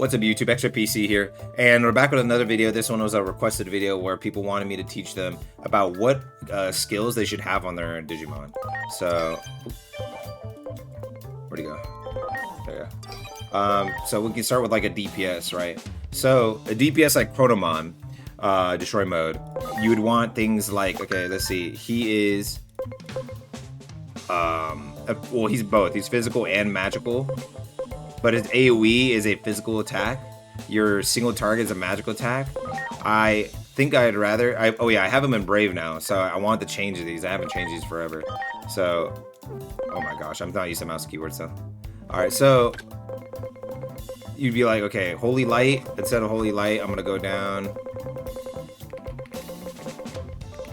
What's up YouTube, Xraypc here, and we're back with another video. This one was a requested video where people wanted me to teach them about what skills they should have on their Digimon. So, where'd he go? There you go. So we can start with like a DPS, right? So a DPS like Protomon, Destroy Mode, you would want things like, okay, let's see, he is, well, he's both, he's physical and magical. But his AoE is a physical attack. Your single target is a magical attack. I think I'd rather... oh yeah, I have him in Brave now, so I want to change these. I haven't changed these forever. So... oh my gosh, I'm not used to mouse keywords, so... Alright, so... you'd be like, okay, Holy Light. Instead of Holy Light, I'm gonna go down...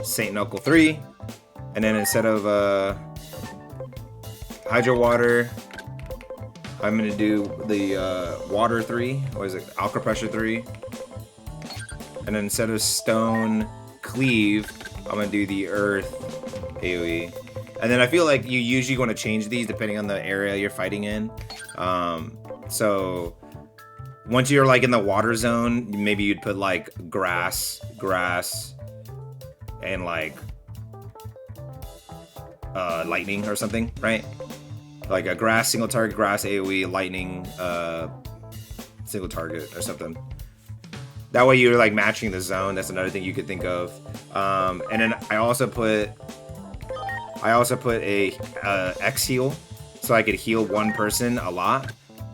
Saint Knuckle 3. And then instead of, Hydro Water... I'm gonna do the water 3, or is it Alka Pressure 3? And then instead of Stone Cleave, I'm gonna do the Earth AoE. And then I feel like you usually want to change these depending on the area you're fighting in. So once you're like in the water zone, maybe you'd put like grass, and like lightning or something, right? Like a grass, single target, grass, AoE, lightning, single target or something. That way you're like matching the zone. That's another thing you could think of. And then I also put a X heal, so I could heal one person a lot.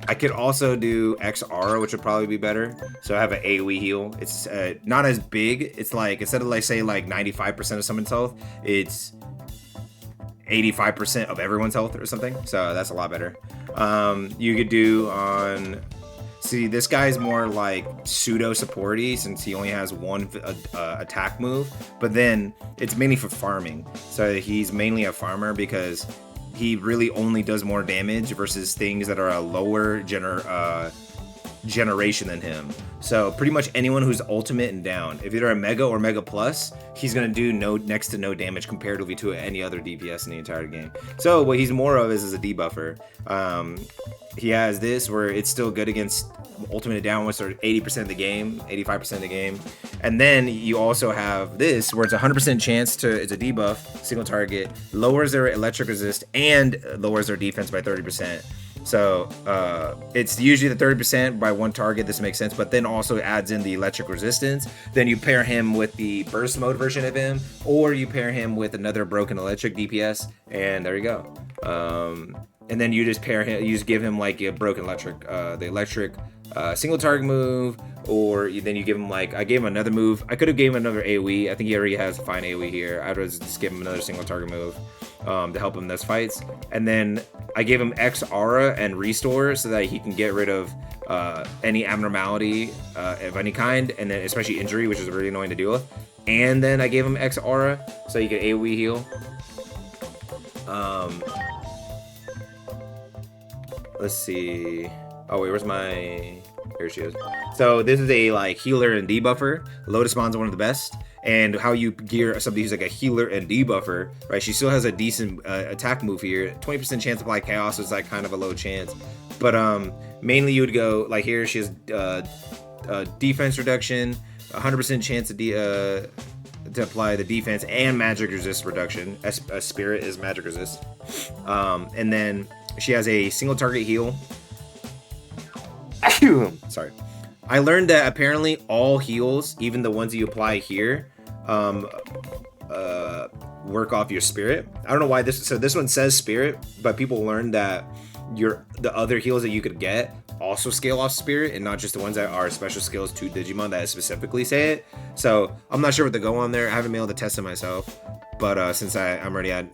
I could also do X aura, which would probably be better. So I have an AoE heal. It's not as big. It's like, instead of like say like 95% of someone's health, it's 85% of everyone's health or something, so that's a lot better. You could do on... see, this guy's more like pseudo supporty since he only has one attack move, but then it's mainly for farming. So he's mainly a farmer because he really only does more damage versus things that are a lower generation than him. So pretty much anyone who's ultimate and down, if you're a Mega or Mega Plus, he's gonna do next to no damage comparatively to any other DPS in the entire game. So what he's more of is a debuffer. He has this where it's still good against ultimate down, which are 80% of the game, 85% of the game. And then you also have this where it's 100% chance to, it's a debuff, single target, lowers their electric resist and lowers their defense by 30%. So it's usually the 30% by one target. This makes sense, but then also adds in the electric resistance. Then you pair him with the burst mode version of him, or you pair him with another broken electric DPS, and there you go. And then you just pair him, you just give him like a broken electric, the electric single target move, or then you give him like, I gave him another move. I could have gave him another AoE. I think he already has a fine AoE here. I'd rather just give him another single target move to help him in those fights. And then I gave him X aura and restore so that he can get rid of any abnormality of any kind, and then especially injury, which is really annoying to deal with. And then I gave him X aura so he can AoE heal. Let's see. Oh wait, where's my... here she is. So this is a like healer and debuffer. Lotus Mon's one of the best. And how you gear somebody who's like a healer and debuffer, right? She still has a decent attack move here. 20% chance to apply chaos is like kind of a low chance. But mainly you would go like here. She has defense reduction, 100% chance to apply the defense and magic resist reduction. Spirit is magic resist. And then she has a single target heal. Sorry. I learned that apparently all heals, even the ones you apply here, work off your spirit. I don't know why this one says spirit, but people learned that the other heals that you could get also scale off spirit, and not just the ones that are special skills to Digimon that specifically say it. So I'm not sure what to go on there. I haven't been able to test it myself, but since I'm already at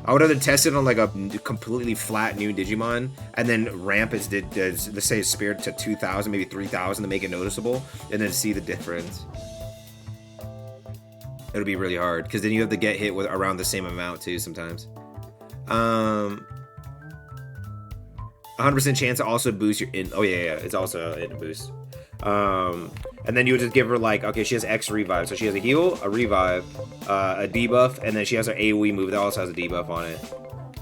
I would either test it on like a completely flat new Digimon and then ramp its let's say spirit to 2,000, maybe 3,000 to make it noticeable, and then see the difference. It'll be really hard because then you have to get hit with around the same amount too sometimes. 100% chance to also boost your oh yeah, it's also a boost. And then you would just give her like, okay, she has X revive, so she has a heal, a revive, a debuff, and then she has her AoE move that also has a debuff on it.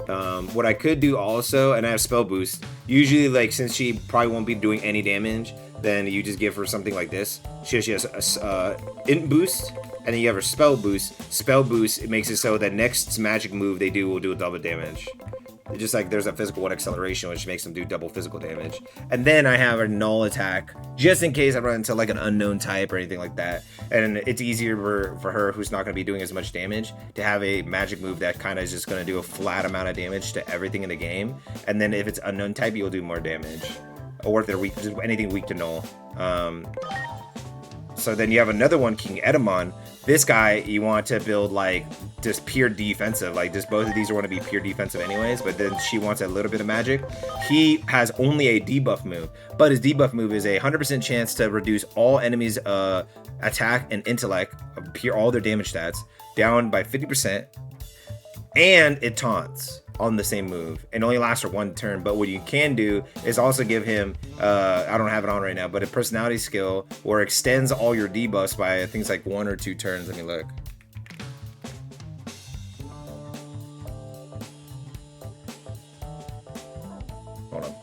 What I could do also, and I have spell boost. Usually, like, since she probably won't be doing any damage, then you just give her something like this. She has a int boost, and then you have her spell boost. Spell boost, it makes it so that next magic move they do will do double damage. Just like there's a physical 1 acceleration, which makes them do double physical damage. And then I have a null attack, just in case I run into like an unknown type or anything like that. And it's easier for her, who's not going to be doing as much damage, to have a magic move that kind of is just going to do a flat amount of damage to everything in the game. And then if it's unknown type, you'll do more damage. Or if they're weak, just anything weak to null. So then you have another one, King Edamon. This guy, you want to build like just pure defensive. Like just both of these want to be pure defensive anyways, but then she wants a little bit of magic. He has only a debuff move, but his debuff move is a 100% chance to reduce all enemies' attack and intellect, all their damage stats, down by 50%. And it taunts on the same move and only lasts for 1 turn. But what you can do is also give him I don't have it on right now, but a personality skill where it extends all your debuffs by things like 1 or 2 turns. Let me look. Hold on.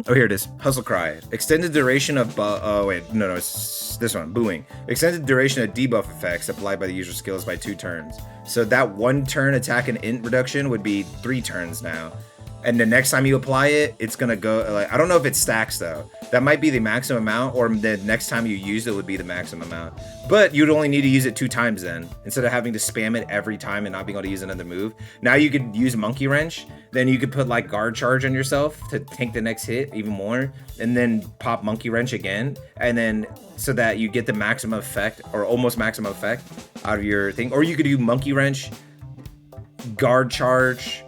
Oh, here it is. Hustle Cry. Extended duration of it's this one. Booing. Extended duration of debuff effects applied by the user skills by 2 turns. So that 1 turn attack and int reduction would be 3 turns now. And the next time you apply it, it's gonna go like, I don't know if it stacks though. That might be the maximum amount, or the next time you use it would be the maximum amount. But you'd only need to use it 2 times then, instead of having to spam it every time and not being able to use another move. Now you could use Monkey Wrench, then you could put like Guard Charge on yourself to tank the next hit even more, and then pop Monkey Wrench again, and then so that you get the maximum effect, or almost maximum effect, out of your thing. Or you could do Monkey Wrench, Guard Charge,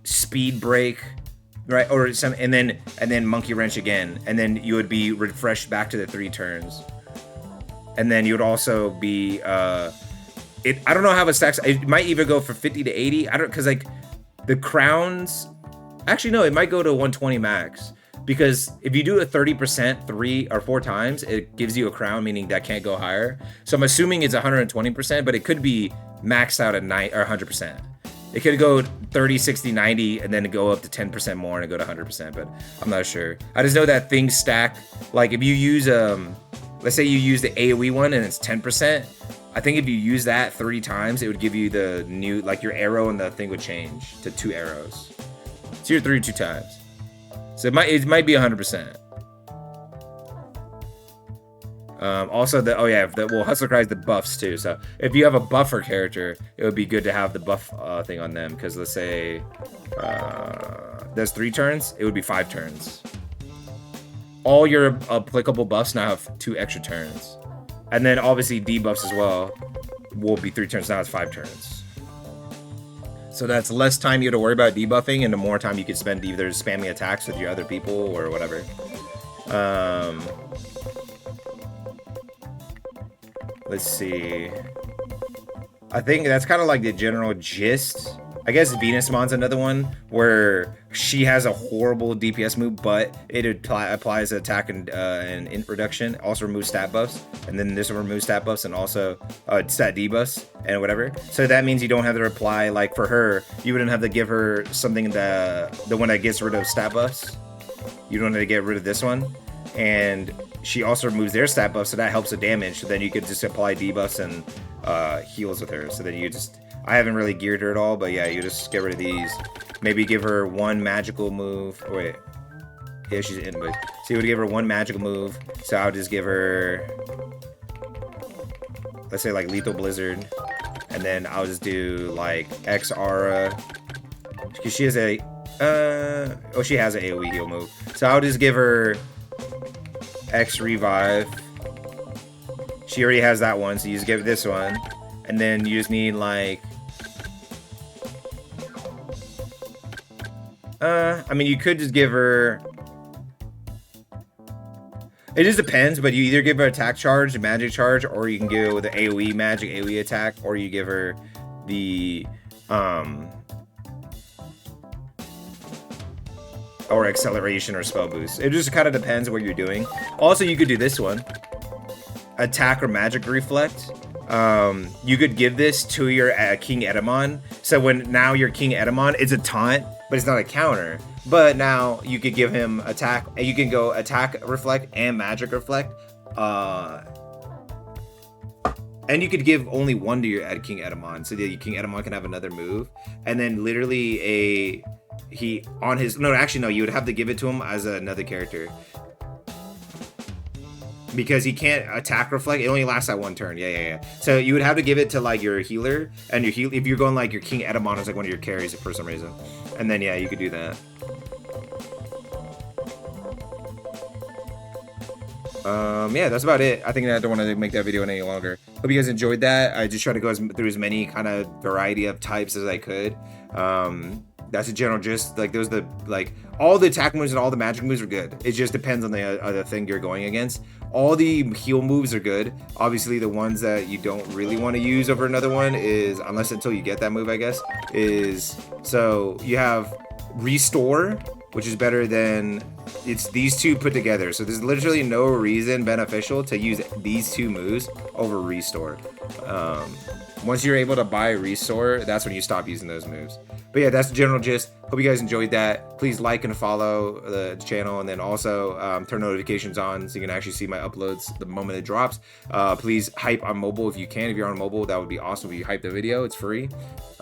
Speed Break, right? Or some, and then Monkey Wrench again, and then you would be refreshed back to the 3 turns. And then you would also be I don't know how it stacks. It might even go for 50 to 80. I don't, because like the crowns, actually no, it might go to 120 max, because if you do a 30% 3 or 4 times, it gives you a crown, meaning that can't go higher. So I'm assuming it's 120%, but it could be maxed out at 9 or 100%. It could go 30, 60, 90, and then go up to 10% more and go to 100%, but I'm not sure. I just know that things stack. Like if you use, let's say you use the AoE one and it's 10%, I think if you use that 3 times, it would give you the new, like your arrow and the thing would change to 2 arrows. So you're 3 2 times. So it might be 100%. Also, Hustler Cry is the buffs too. So if you have a buffer character, it would be good to have the buff thing on them. Because let's say there's 3 turns, it would be 5 turns. All your applicable buffs now have 2 extra turns. And then obviously debuffs as well will be 3 turns. Now it's 5 turns. So that's less time you have to worry about debuffing, and the more time you can spend either spamming attacks with your other people or whatever. Let's see. I think that's kind of like the general gist. I guess Venusmon's another one where she has a horrible DPS move, but it applies attack and int reduction. Also removes stat buffs, and then this will remove stat buffs and also stat debuffs and whatever. So that means you don't have to apply, like for her, you wouldn't have to give her something the one that gets rid of stat buffs. You don't have to get rid of this one, and she also removes their stat buffs, so that helps the damage. So then you could just apply debuffs and heals with her. So then you just, I haven't really geared her at all, but yeah, you just get rid of these. Maybe give her 1 magical move. Oh, wait. Yeah, she's in, but so you would give her 1 magical move. So I would just give her, let's say like Lethal Blizzard, and then I'll just do like X Aura, because she has a she has an AoE heal move. So I'll just give her X Revive. She already has that one, so you just give it this one, and then you just need like I mean, you could just give her, it just depends, but you either give her attack charge, magic charge, or you can go with the AoE magic AoE attack, or you give her the or acceleration or spell boost. It just kind of depends what you're doing. Also, you could do this one, attack or magic reflect. You could give this to your King Edamon. So when now your King Edamon, it's a taunt, but it's not a counter. But now you could give him attack, and you can go attack reflect and magic reflect. And you could give only one to your King Edamon, so that your King Edamon can have another move. And then literally you would have to give it to him as another character. Because he can't attack reflect, it only lasts that one turn. Yeah. So you would have to give it to like your healer, and if you're going like your King Edamon is like one of your carries for some reason. And then yeah, you could do that. Yeah, that's about it. I think I don't want to make that video any longer. Hope you guys enjoyed that. I just tried to go through as many kind of variety of types as I could. That's a general gist. Like those all the attack moves and all the magic moves are good. It just depends on the other thing you're going against. All the heal moves are good. Obviously, the ones that you don't really want to use over another one is, until you get that move, I guess, so you have Restore, which is better than, it's these two put together. So there's literally no reason beneficial to use these two moves over Restore. Once you're able to buy Restore, that's when you stop using those moves. But yeah, that's the general gist. Hope you guys enjoyed that. Please like and follow the channel, and then also turn notifications on so you can actually see my uploads the moment it drops. Please hype on mobile if you can. If you're on mobile, that would be awesome if you hype the video. It's free.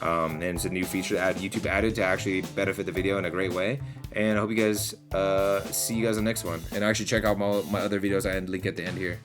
And it's a new feature that YouTube added to actually benefit the video in a great way. And I hope you guys see you guys on the next one. And actually check out my other videos I link at the end here.